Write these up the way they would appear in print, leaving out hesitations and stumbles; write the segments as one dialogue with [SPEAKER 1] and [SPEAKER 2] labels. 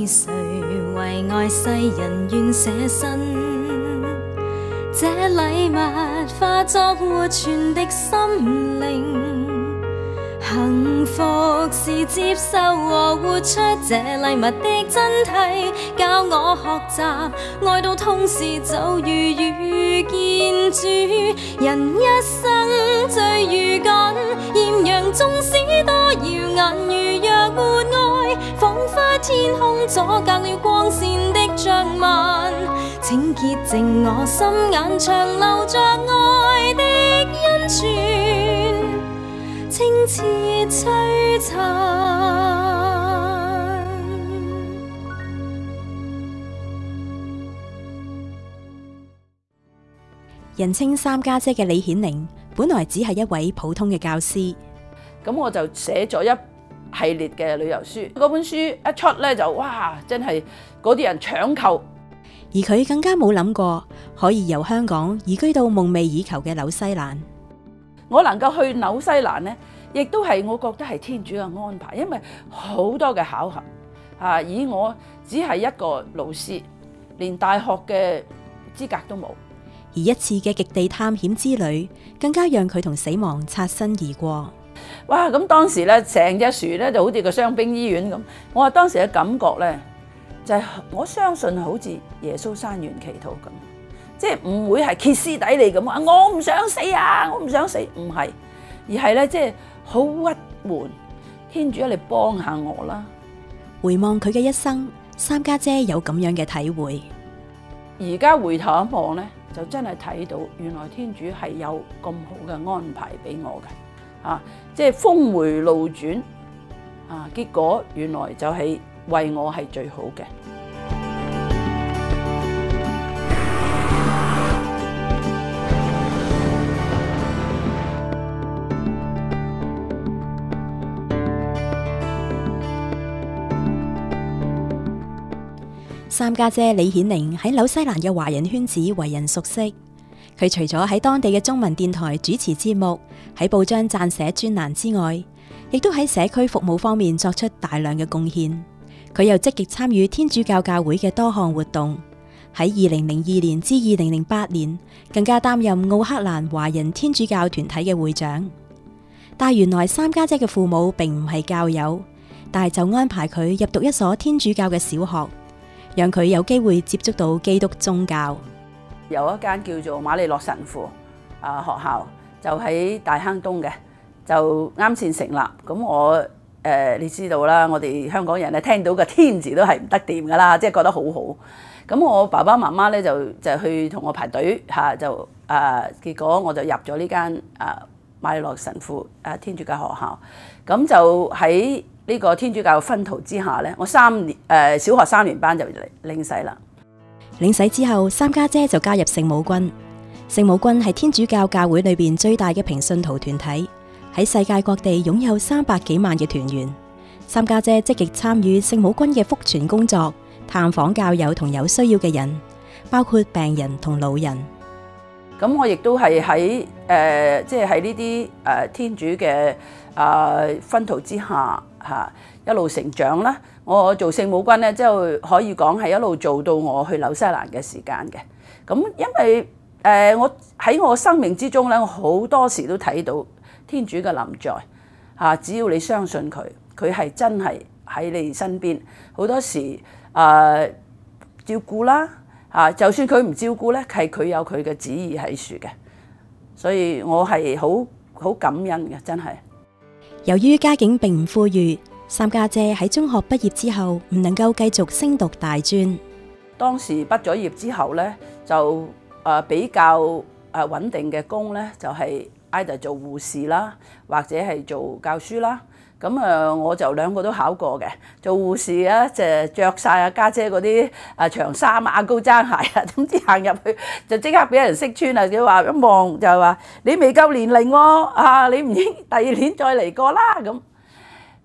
[SPEAKER 1] 誰為愛世人願捨身？這禮物化作活存的心靈，幸福是接受和活出這禮物的真諦，教我學習愛到痛時就如遇見主。人一生最如緊，豔陽縱使多耀眼，如若沒愛，彷彿天空阻隔了光線的障紋。請潔淨我心眼，長留着愛的恩泉，清澈璀璨。
[SPEAKER 2] 人稱三家姐嘅李顯玲，本來只係一位普通嘅教師。
[SPEAKER 3] 咁我就寫咗一系列嘅旅遊書，嗰本書一出咧就哇，真係嗰啲人搶購。
[SPEAKER 2] 而佢更加冇諗過可以由香港移居到夢寐以求嘅紐西蘭。
[SPEAKER 3] 我能夠去紐西蘭呢，亦都係我覺得係天主嘅安排，因為好多嘅巧合啊！以我只係一個老師，連大學嘅資格都冇。
[SPEAKER 2] 而一次嘅極地探險之旅，更加讓佢同死亡擦身而過。
[SPEAKER 3] 哇！咁當時咧，成隻船咧就好似個傷兵醫院咁。我話當時嘅感覺咧，就係我相信好似耶穌山園祈禱咁，即係唔會係歇斯底里咁話我唔想死啊，我唔想死，唔係，而係咧即係好鬱悶，天主你幫下我啦。
[SPEAKER 2] 回望佢嘅一生，三家姐有咁樣嘅體會。
[SPEAKER 3] 而家回頭一望咧，就真係睇到原來天主係有咁好嘅安排俾我嘅，啊，即係峰迴路轉，啊，結果原來就係為我係最好嘅。
[SPEAKER 2] 三家姐李顯玲喺紐西蘭嘅華人圈子為人熟悉。佢除咗喺當地嘅中文電台主持節目，喺報章撰寫專欄之外，亦都喺社區服務方面作出大量嘅貢獻。佢又積極參與天主教教會嘅多項活動。喺2002年至2008年，更加擔任奧克蘭華人天主教團體嘅會長。但原來三家姐嘅父母並唔係教友，但係就安排佢入讀一所天主教嘅小學，讓佢有機會接觸到基督宗教。
[SPEAKER 3] 有一間叫做瑪利諾神父學校，就喺大坑東嘅，就啱先成立。咁我你知道啦，我哋香港人咧聽到個天字都係唔得掂噶啦，即係覺得好好。咁我爸爸媽媽咧就去同我排隊嚇，結果我就入咗呢間瑪利諾神父天主教學校。咁就喺呢個天主教嘅薰陶之下咧，我小學3年班就領洗啦。
[SPEAKER 2] 領洗之後，三家姐就加入聖母軍。聖母軍係天主教教會裏邊最大嘅平信徒團體，喺世界各地擁有300幾萬嘅團員。三家姐積極參與聖母軍嘅福傳工作，探訪教友同有需要嘅人，包括病人同老人。
[SPEAKER 3] 咁我亦都係喺即係喺呢啲天主嘅薰陶之下一路成長啦。我做聖母軍咧，即係可以講係一路做到我去紐西蘭嘅時間嘅。咁因為我喺我生命之中咧，我好多時都睇到天主嘅臨在只要你相信佢，佢係真係喺你身邊。好多時照顧啦就算佢唔照顧咧，係佢有佢嘅旨意喺處嘅。所以我係好感恩嘅，真係。
[SPEAKER 2] 由於家境並唔富裕，三家姐喺中學畢業之後唔能夠繼續升讀大專。
[SPEAKER 3] 當時畢咗業之後咧，就比較穩定嘅工咧，就係 either 做護士啦，或者係做教書啦。咁我就兩個都考過嘅。做護士啊，就着晒家姐嗰啲長衫高踭鞋總之行入去就即刻俾人識穿啦。佢話一望就係話你未夠年齡喎，你唔應第二年再嚟過啦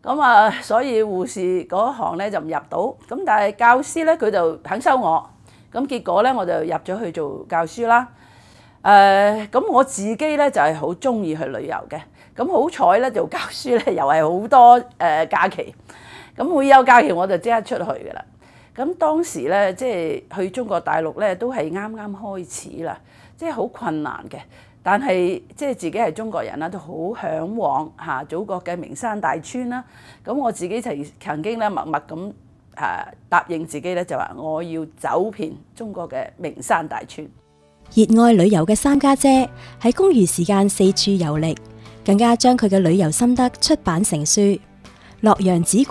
[SPEAKER 3] 咁所以護士嗰行咧就唔入到。咁但係教師咧佢就肯收我。咁結果咧我就入咗去做教書啦。咁我自己咧就係好中意去旅遊嘅。咁好彩咧做教書咧又係好多假期。咁每有假期我就即刻出去噶啦。咁當時咧，即係去中國大陸咧，都係啱啱開始啦，即係好困難嘅。但係即係自己係中國人啦，都好嚮往嚇祖國嘅名山大川啦。咁我自己曾經咧默默咁答應自己咧，就話我要走遍中國嘅名山大川。
[SPEAKER 2] 熱愛旅遊嘅三家姐喺公餘時間四處遊歷，更加將佢嘅旅遊心得出版成書《洛陽紙貴》，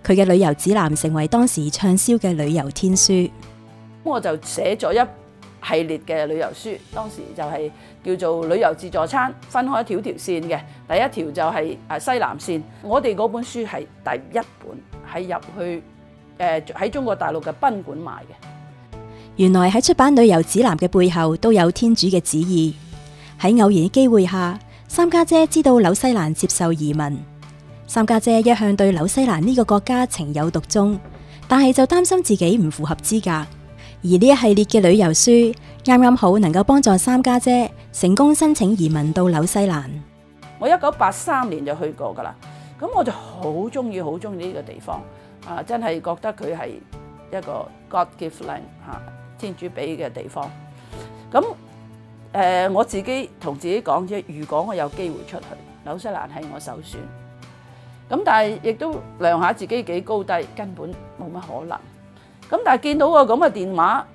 [SPEAKER 2] 佢嘅旅遊指南成為當時暢銷嘅旅遊天書。
[SPEAKER 3] 我就寫咗一系列嘅旅遊書，當時就係叫做旅遊自助餐，分開一條線嘅。第一條就係西南線，我哋嗰本書係第一本，係入去喺中國大陸嘅賓館賣嘅。
[SPEAKER 2] 原來喺出版旅遊指南嘅背後都有天主嘅旨意。喺偶然嘅機會下，三家姐知道紐西蘭接受移民。三家姐一向對紐西蘭呢個國家情有獨鍾，但係就擔心自己唔符合資格。而呢一系列嘅旅遊書啱啱好能夠幫助三家姐成功申請移民到紐西蘭。
[SPEAKER 3] 我1983年就去過噶啦，咁我就好中意呢個地方真係覺得佢係一個 God gift land 天主俾嘅地方。咁我自己同自己講啫，如果我有機會出去，紐西蘭係我首選。咁但係亦都量下自己幾高低，根本冇乜可能。咁但係見到個咁嘅電話，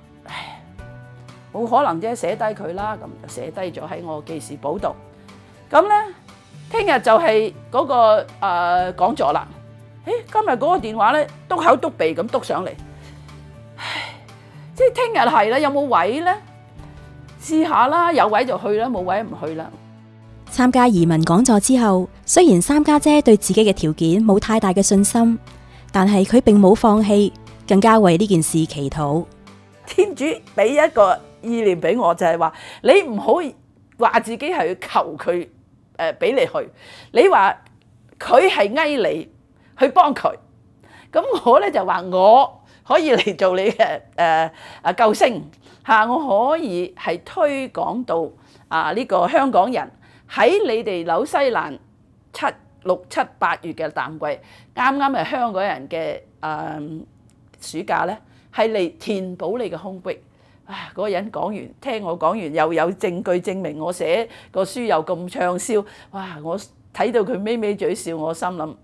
[SPEAKER 3] 冇可能啫，寫低佢啦，咁就寫低咗喺我記事簿度。咁咧，聽日就係嗰個講座啦。今日嗰個電話咧，篤口篤鼻咁篤上嚟。即係聽日係啦，有冇位咧？試下啦，有位就去啦，冇位唔去啦。
[SPEAKER 2] 參加移民講座之後，雖然三家姐對自己嘅條件冇太大嘅信心，但係佢並冇放棄，更加為呢件事祈禱。
[SPEAKER 3] 天主俾一個意念俾我，就係話你唔好話自己係去求佢俾你去，你話佢係嗌你去幫佢。咁我咧就話我可以嚟做你嘅救星嚇，我可以係推廣到呢個香港人喺你哋紐西蘭6、7、8月嘅淡季，啱啱係香港人嘅暑假咧，係嚟填補你嘅空隙。嗰個人講完，聽我講完，又有證據證明我寫個書又咁暢銷，哇！我睇到佢咪咪嘴笑，我心諗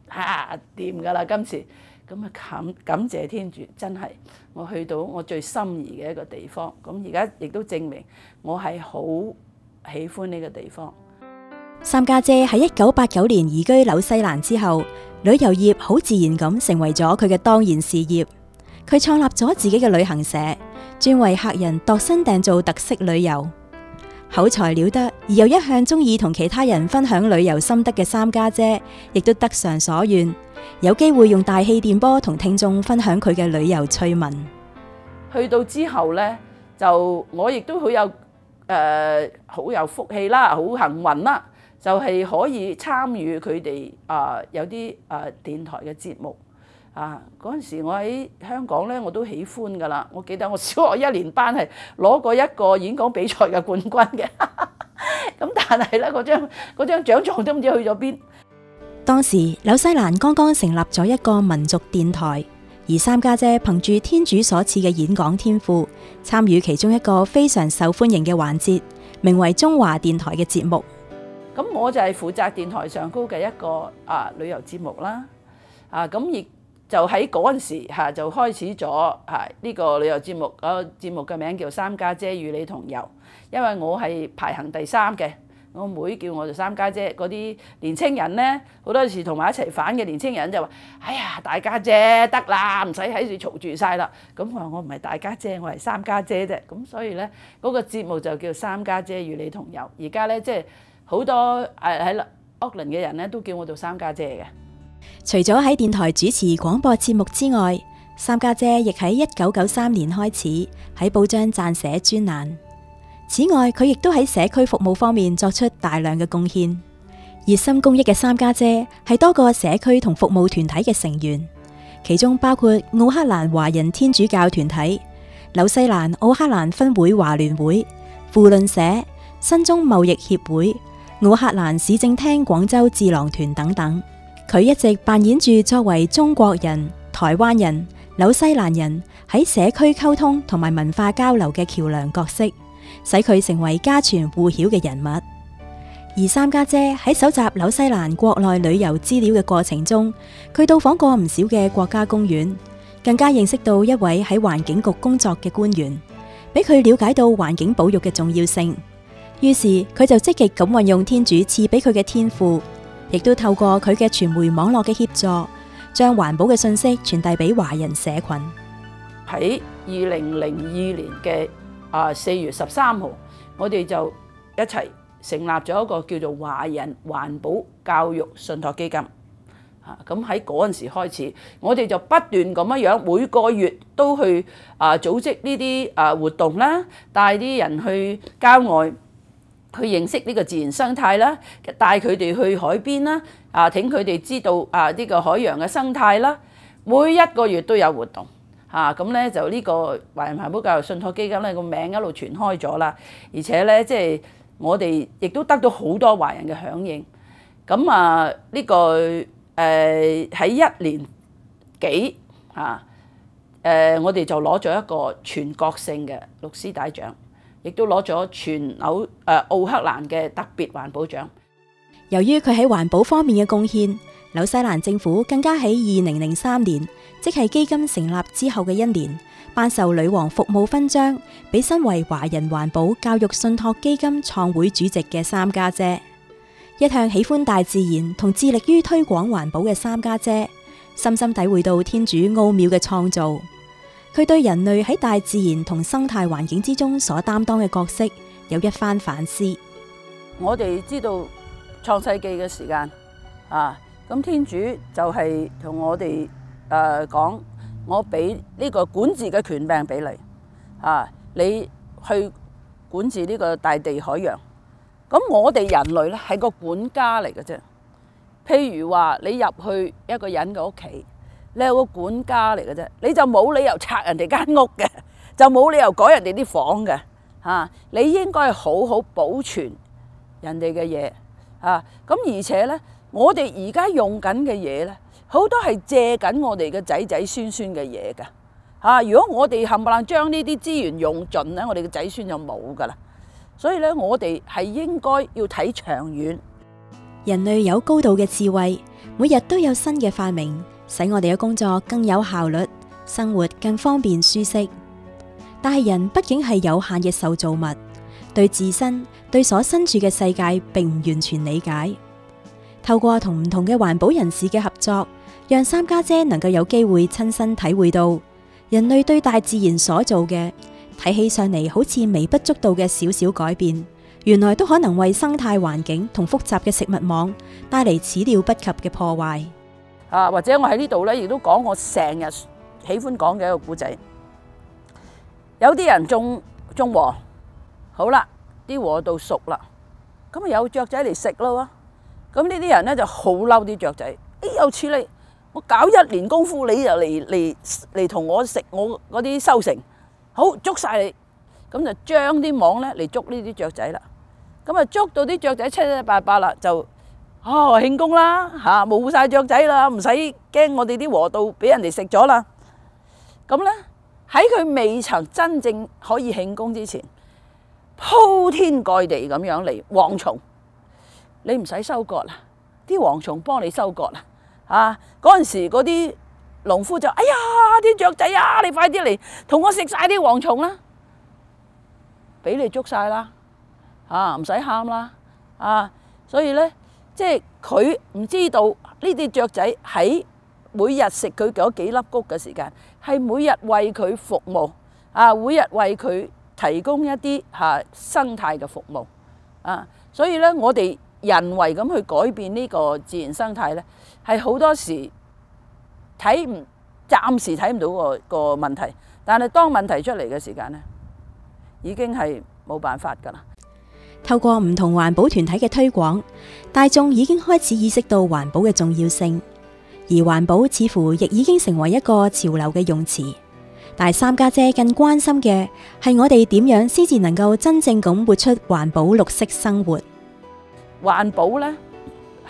[SPEAKER 3] 掂㗎啦，今次咁感謝天主，真係我去到我最心儀嘅一個地方。咁而家亦都證明我係好喜歡呢個地方。
[SPEAKER 2] 三家姐喺1989年移居紐西蘭之後，旅遊業好自然咁成為咗佢嘅當然事業。佢創立咗自己嘅旅行社，專為客人度身訂造特色旅遊。口才了得，而又一向中意同其他人分享旅遊心得嘅三家姐，亦都得償所願，有機會用大氣電波同聽眾分享佢嘅旅遊趣聞。
[SPEAKER 3] 去到之後呢，就我亦都好有福氣啦，好幸運啦，就係可以參與佢哋有啲電台嘅節目。嗰陣時我喺香港咧，我都喜歡噶啦。我記得我小學1年班係攞過一個演講比賽嘅冠軍嘅。咁但係咧，嗰張獎狀都唔知去咗邊。
[SPEAKER 2] 當時紐西蘭剛剛成立咗一個民族電台，而三家姐憑住天主所賜嘅演講天賦，參與其中一個非常受歡迎嘅環節，名為中華電台嘅節目。
[SPEAKER 3] 咁我就係負責電台上高嘅一個旅遊節目啦。咁亦就喺嗰陣時就開始咗呢個旅遊節目。個節目嘅名叫三家姐與你同遊，因為我係排行第3嘅，我妹叫我做三家姐。嗰啲年青人呢，好多時同埋一齊反嘅年青人就話：哎呀，大家姐得啦，唔使喺度嘈住晒啦。咁我話我唔係大家姐，我係三家姐啫。咁所以呢，嗰個節目就叫三家姐與你同遊。而家呢，即係好多喺奧克蘭嘅人呢，都叫我做三家姐嘅。
[SPEAKER 2] 除咗喺電台主持廣播節目之外，三家姐亦喺1993年開始喺報章撰寫專欄。此外，佢亦都喺社區服務方面作出大量嘅貢獻。熱心公益嘅三家姐係多個社區同服務團體嘅成員，其中包括奧克蘭華人天主教團體、紐西蘭奧克蘭分會華聯會、扶輪社、新中貿易協會、奧克蘭市政廳廣州智囊團等等。佢一直扮演住作為中國人、台灣人、紐西蘭人喺社區溝通同埋文化交流嘅橋樑角色，使佢成為家傳戶曉嘅人物。而三家姐喺搜集紐西蘭國內旅遊資料嘅過程中，佢到訪過唔少嘅國家公園，更加認識到一位喺環境局工作嘅官員，俾佢了解到環境保育嘅重要性。於是佢就積極咁運用天主賜俾佢嘅天賦，亦都透過佢嘅傳媒網絡嘅協助，將環保嘅信息傳遞俾華人社群。
[SPEAKER 3] 喺2002年嘅4月13號，我哋就一齊成立咗一個叫做華人環保教育信託基金。咁喺嗰陣時開始，我哋就不斷咁樣每個月都去組織呢啲活動啦，帶啲人去郊外去認識呢個自然生態啦，帶佢哋去海邊啦，請佢哋知道呢個海洋嘅生態啦。每一個月都有活動。咁咧就呢個華人環保教育信託基金咧個名一路傳開咗啦，而且咧即係我哋亦都得到好多華人嘅響應。咁呢個喺1年幾我哋就攞咗一個全國性嘅綠絲帶獎，亦都攞咗全奧克蘭嘅特別環保獎。
[SPEAKER 2] 由於佢喺環保方面嘅貢獻，紐西蘭政府更加喺2003年，即係基金成立之後嘅1年，頒授女王服務勳章俾身為華人環保教育信託基金創會主席嘅三家姐。一向喜歡大自然同致力於推廣環保嘅三家姐，深深體會到天主奧妙嘅創造。佢對人類喺大自然同生態環境之中所擔當嘅角色有一番反思。
[SPEAKER 3] 我哋知道創世紀嘅時間咁天主就係同我哋講，我俾呢個管治嘅權柄俾你，你去管治呢個大地海洋。咁我哋人類咧係個管家嚟嘅啫。譬如話你入去一個人嘅屋企，你係個管家嚟嘅啫，你就冇理由拆人哋間屋嘅，就冇理由改人哋啲房嘅。你應該係好好保存人哋嘅嘢。咁而且咧，我哋而家用緊嘅嘢咧，好多係借緊我哋嘅仔仔孫孫嘅嘢㗎。如果我哋冚唪唥將呢啲資源用盡咧，我哋嘅仔孫就冇㗎啦。所以咧，我哋係應該要睇長遠。
[SPEAKER 2] 人類有高度嘅智慧，每日都有新嘅發明，使我哋嘅工作更有效率，生活更方便舒適。但係人畢竟係有限嘅受造物，對自身、對所身處嘅世界並唔完全理解。透過同唔同嘅環保人士嘅合作，讓三家姐能夠有機會親身體會到人類對大自然所做嘅，睇起上嚟好似微不足道嘅小小改變，原來都可能為生態環境同複雜嘅食物網帶嚟始料不及嘅破壞。
[SPEAKER 3] 或者我喺呢度咧，亦都講我成日喜歡講嘅一個故仔。有啲人種禾，好啦，啲禾到熟啦，咁啊有雀仔嚟食咯。咁呢啲人咧就好嬲啲雀仔，有似你，我搞1年功夫，你就嚟同我食我嗰啲收成。好，捉晒你，咁就將啲網咧嚟捉呢啲雀仔啦。咁啊捉到啲雀仔七七八八啦，就慶功啦冇晒雀仔啦，唔使驚我哋啲禾稻俾人哋食咗啦。咁咧喺佢未曾真正可以慶功之前，鋪天蓋地咁樣嚟蝗蟲，你唔使收割啦，啲蝗蟲幫你收割啦。嗰陣時嗰啲農夫就哎呀啲雀仔你快啲嚟同我食晒啲蝗蟲啦，俾你捉晒啦，唔使喊啦。所以咧，即係佢唔知道呢啲雀仔喺每日食佢嗰幾粒穀嘅時間，係每日為佢服務，每日為佢提供一啲生態嘅服務。所以咧，我哋人為咁去改變呢個自然生態咧，係好多時暫時睇唔到個問題，但係當問題出嚟嘅時間咧，已經係冇辦法㗎啦。
[SPEAKER 2] 透過唔同環保團體嘅推廣，大眾已經開始意識到環保嘅重要性，而環保似乎亦已經成為一個潮流嘅用詞。但係三家姐更關心嘅係我哋點樣先至能夠真正咁活出環保綠色生活。
[SPEAKER 3] 環保咧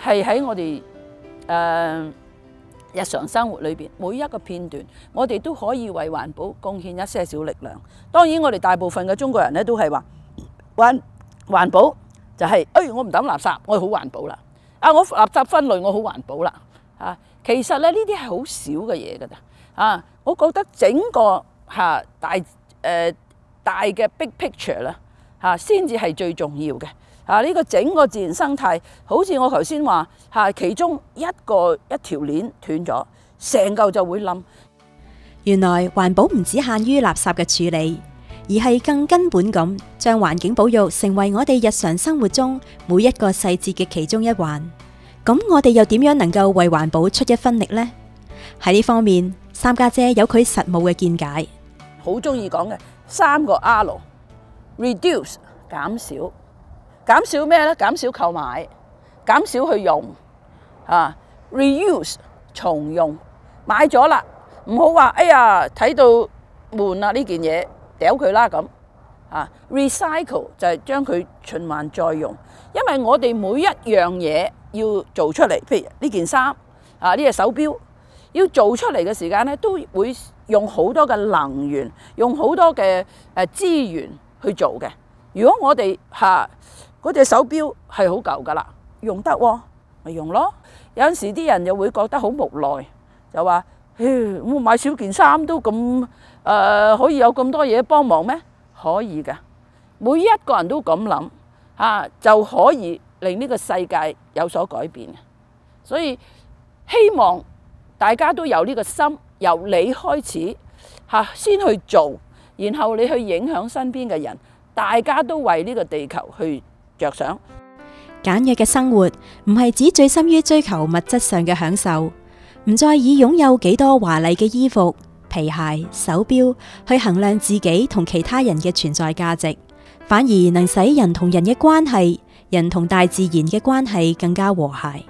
[SPEAKER 3] 係喺我哋日常生活裏邊每一個片段，我哋都可以為環保貢獻一些少力量。當然，我哋大部分嘅中國人咧都係話環保就係、我唔抌垃圾，我好環保啦。我垃圾分類，我好環保啦。其實咧呢啲係好少嘅嘢㗎咋。我覺得整個大嘅 big picture 啦先至係最重要嘅。呢個整個自然生態，好似我頭先話其中一條鏈斷咗，成嚿就會冧。
[SPEAKER 2] 原來環保唔只限於垃圾嘅處理，而係更根本咁將環境保育成為我哋日常生活中每一個細節嘅其中一環。咁我哋又點樣能夠為環保出一分力呢？喺呢方面，三家姐有佢實務嘅見解。
[SPEAKER 3] 好中意講嘅3個 R：reduce 減少，減少咩呢？減少購買，減少去用，reuse 重用。買咗啦，唔好話睇到悶啦呢件嘢，掉佢啦咁。recycle 就係將佢循環再用，因為我哋每一樣嘢要做出嚟，譬如呢件衫呢隻手錶，要做出嚟嘅時間咧，都會用好多嘅能源，用好多嘅資源去做嘅。如果我哋嗰隻手錶係好舊噶啦，用得咪用咯。有陣時啲人又會覺得好無奈，就話：我買少件衫都咁可以有咁多嘢幫忙咩？可以噶，每一個人都咁諗就可以令呢個世界有所改變。所以希望大家都有呢個心，由你開始先去做，然後你去影響身邊嘅人，大家都為呢個地球去着想。
[SPEAKER 2] 簡約嘅生活唔係只醉心於追求物質上嘅享受，唔再以擁有幾多華麗嘅衣服、皮鞋、手錶去衡量自己同其他人嘅存在價值，反而能使人同人嘅關係、人同大自然嘅關係更加和諧。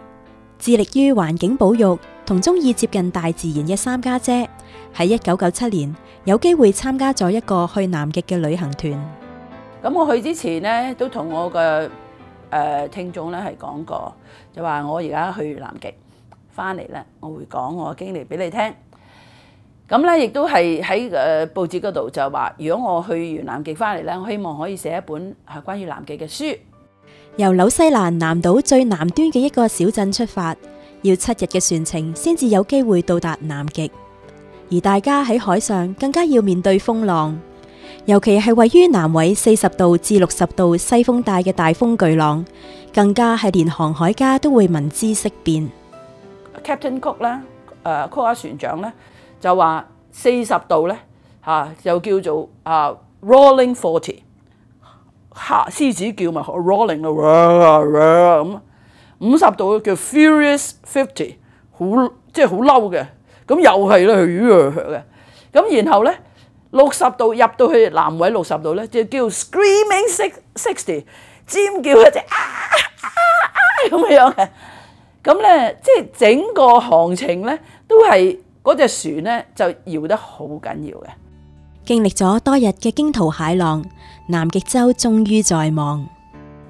[SPEAKER 2] 致力於環境保育同中意接近大自然嘅三家姐，喺1997年有機會參加咗一個去南極嘅旅行團。
[SPEAKER 3] 咁我去之前呢，都同我嘅聽眾咧係講過，就話我而家去南極翻嚟咧，我會講我嘅經歷俾你聽。咁咧亦都係喺報紙嗰度就話，如果我去完南極翻嚟咧，我希望可以寫一本係關於南極嘅書。
[SPEAKER 2] 由紐西蘭南島最南端嘅一個小鎮出發，要7日嘅船程先至有機會到達南極。而大家喺海上更加要面對風浪，尤其係位於南緯40度至60度西風帶嘅大風巨浪，更加係連航海家都會聞之色變。
[SPEAKER 3] Captain Cook 咧，Cook 船長咧就話40度咧就叫做Rolling 40。獅子叫咪 rolling 咁，50度叫 furious 50，即係好嬲嘅，咁又係咧嘅，咁然後咧60度入到去南緯60度咧，就叫 screaming 60，尖叫一隻咁樣嘅，咁咧即係整個行程咧都係嗰隻船咧就搖得好緊要嘅。
[SPEAKER 2] 經歷咗多日嘅驚濤駭浪，南極洲終於在望。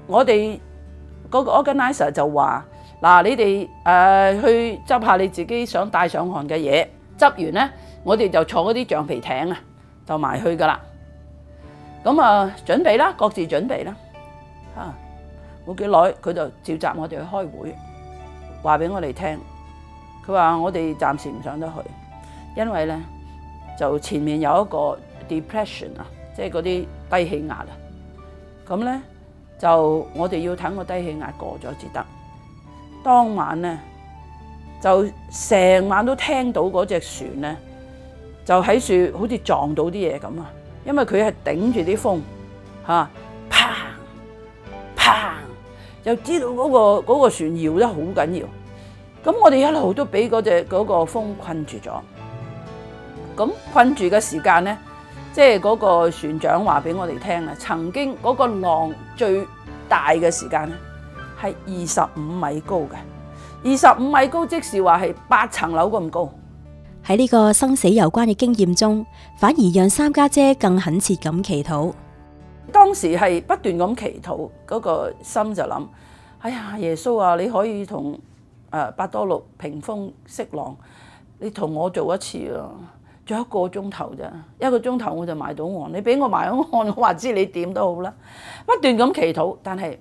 [SPEAKER 3] 我哋嗰個 organizer 就話：嗱，你哋去執下你自己想帶上岸嘅嘢，執完咧，我哋就坐嗰啲橡皮艇就埋去噶啦。咁準備啦，各自準備啦。冇幾耐，佢就召集我哋去開會，話俾我哋聽。佢話我哋暫時唔上得去，因為咧就前面有一個 depression 即係嗰啲低氣壓咁咧就我哋要等個低氣壓過咗至得。當晚咧就成晚都聽到嗰隻船咧就喺樹好似撞到啲嘢咁因為佢係頂住啲風砰砰，就知道嗰個船搖得好緊要。咁我哋一路都俾嗰個風困住咗。咁困住嘅時間咧，即係嗰個船長話俾我哋聽曾經嗰個浪最大嘅時間咧係25米高嘅，25米高即是話係8層樓咁高。
[SPEAKER 2] 喺呢個生死攸關嘅經驗中，反而讓三家姐更懇切咁祈禱。
[SPEAKER 3] 當時係不斷咁祈禱，嗰個心就諗：哎呀，耶穌啊，你可以同伯多祿平風息浪，你同我做一次啊，做1個鐘頭咋，1個鐘頭我就埋到岸。你俾我埋到岸，我話知你點都好啦。不斷咁祈禱，但係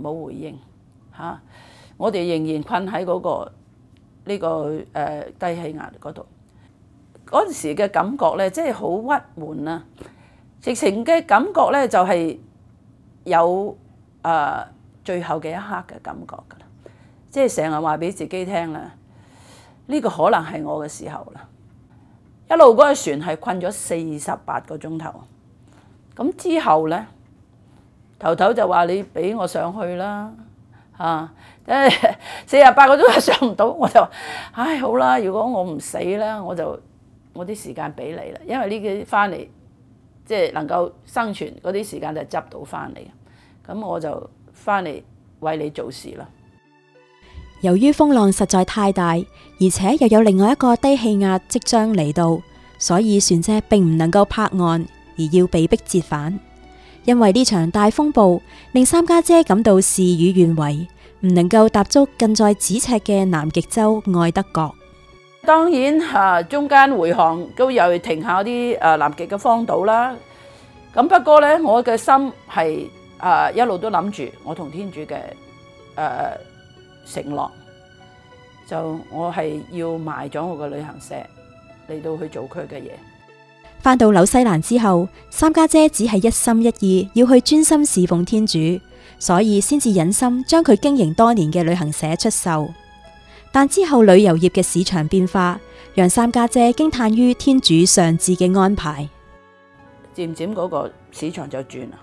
[SPEAKER 3] 冇回應嚇。我哋仍然困喺嗰個呢個低氣壓嗰度。嗰陣時嘅感覺咧，即係好鬱悶啊！直情嘅感覺咧，就係有最後嘅一刻嘅感覺㗎啦。即係成日話俾自己聽啦，呢個可能係我嘅時候啦。一路嗰個船係困咗48個鐘頭，咁之後咧，頭頭就話你俾我上去啦嚇，48個鐘頭上唔到，我就唉好啦，如果我唔死咧，我啲時間俾你啦，因為呢啲翻嚟即係能夠生存嗰啲時間就執到翻嚟嘅，咁我就翻嚟為你做事啦。
[SPEAKER 2] 由於風浪實在太大，而且又有另外一個低氣壓即將嚟到，所以船隻並唔能夠泊岸，而要被迫折返。因為呢場大風暴令三家姐感到事與願違，唔能夠踏足近在咫尺嘅南極洲愛德角。
[SPEAKER 3] 當然中間回航都有停下啲南極嘅荒島啦。咁不過咧，我嘅心係一路都諗住我同天主嘅承諾，就我係要賣咗我個旅行社嚟到去做佢嘅嘢。
[SPEAKER 2] 返到紐西蘭之後，三家姐只係一心一意要去專心侍奉天主，所以先至忍心將佢經營多年嘅旅行社出售。但之後旅遊業嘅市場變化，讓三家姐驚嘆於天主上智嘅安排。
[SPEAKER 3] 漸漸嗰個市場就轉啦，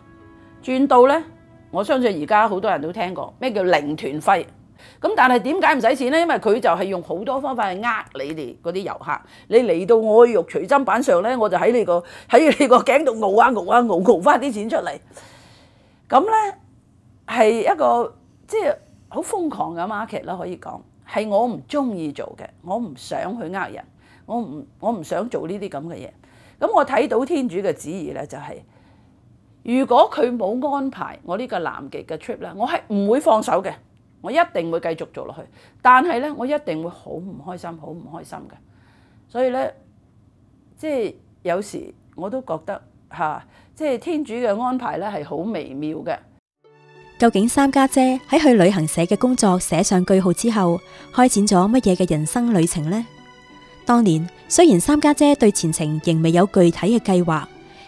[SPEAKER 3] 轉到呢，我相信而家好多人都聽過咩叫零團費。咁但係點解唔使錢呢？因為佢就係用好多方法去呃你哋嗰啲遊客。你嚟到我肉隨砧板上呢，我就喺你個頸度熬翻啲錢出嚟。咁呢，係一個即係好瘋狂嘅 market 啦，可以講係我唔中意做嘅，我唔想去呃人，我唔想做呢啲咁嘅嘢。咁我睇到天主嘅旨意呢，就係如果佢冇安排我呢個南極嘅 trip 呢，我係唔會放手嘅。我一定會繼續做落去，但係咧，我一定會好唔開心，好唔開心嘅。所以咧，即係有時我都覺得即係天主嘅安排咧係好微妙嘅。
[SPEAKER 2] 究竟三家姐喺去旅行社嘅工作寫上句號之後，開展咗乜嘢嘅人生旅程呢？當年雖然三家姐對前程仍未有具體嘅計劃，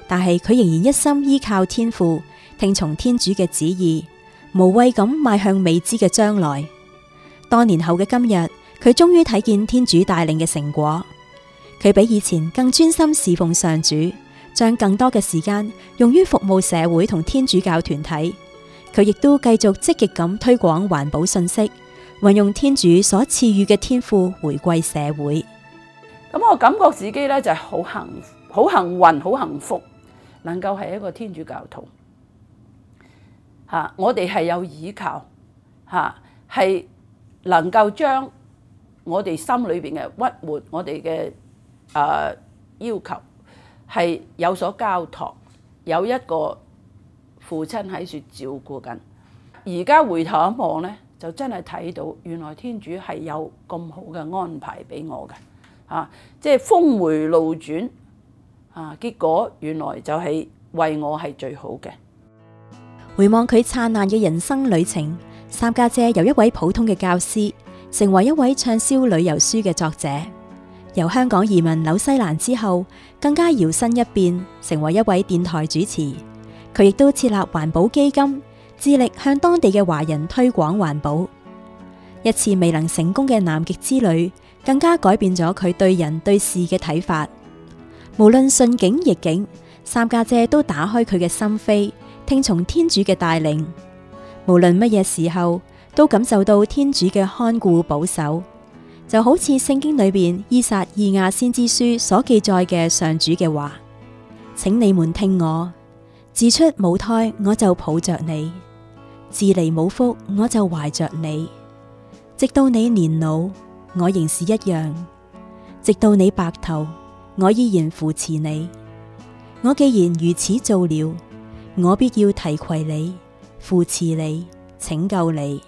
[SPEAKER 2] 但係佢仍然一心依靠天父，聽從天主嘅旨意，無畏咁邁向未知嘅將來。多年後嘅今日，佢終於睇見天主帶領嘅成果。佢比以前更專心侍奉上主，將更多嘅時間用於服務社會同天主教團體。佢亦都繼續積極咁推廣環保信息，運用天主所賜予嘅天賦回歸社會。
[SPEAKER 3] 咁我感覺自己咧就係好幸運、好幸福，能夠係一個天主教徒。我哋係有依靠，係能夠將我哋心裏邊嘅鬱悶，我哋嘅要求係有所交託，有一個父親喺處照顧緊。而家回頭一望呢，就真係睇到原來天主係有咁好嘅安排俾我嘅，即係峰迴路轉，結果原來就係為我係最好嘅。
[SPEAKER 2] 回望佢燦爛嘅人生旅程，三家姐由一位普通嘅教師，成為一位暢銷旅遊書嘅作者。由香港移民紐西蘭之後，更加搖身一變，成為一位電台主持。佢亦都設立環保基金，致力向當地嘅華人推廣環保。一次未能成功嘅南極之旅，更加改變咗佢對人對事嘅睇法。無論順境逆境，三家姐都打開佢嘅心扉，聽從天主嘅帶領，無論乜嘢時候都感受到天主嘅看顧保守，就好似聖經裏邊依撒意亞先知書所記載嘅上主嘅話：請你們聽我，自出母胎我就抱着你，自離母腹我就懷着你，直到你年老我仍是一樣，直到你白頭我依然扶持你。我既然如此做了，我必要提攜你，扶持你，拯救你。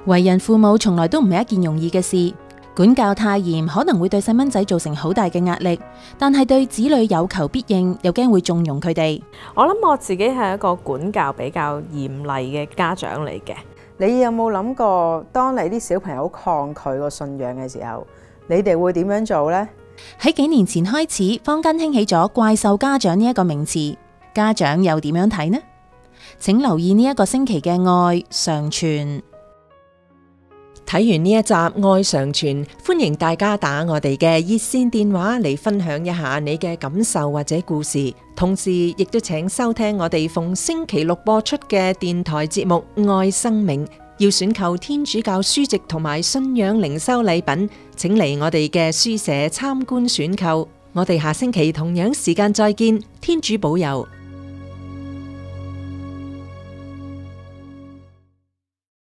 [SPEAKER 2] 為人父母從來都唔係一件容易嘅事，管教太嚴可能會對細蚊仔造成好大嘅壓力，但係對子女有求必應，又驚會縱容佢哋。
[SPEAKER 4] 我諗我自己係一個管教比較嚴厲嘅家長嚟嘅。
[SPEAKER 5] 你有冇諗過，當你啲小朋友抗拒個信仰嘅時候，你哋會點樣做呢？
[SPEAKER 2] 喺幾年前開始，坊間興起咗怪獸家長呢一個名詞，家長又點樣睇呢？請留意呢一個星期嘅愛常傳。
[SPEAKER 6] 睇完呢一集愛常傳，歡迎大家打我哋嘅熱線電話嚟分享一下你嘅感受或者故事，同時亦都請收聽我哋逢星期六播出嘅電台節目《愛生命》。要選購天主教書籍同埋信仰靈修禮品，請嚟我哋嘅書社參觀選購。我哋下星期同樣時間再見，天主保佑。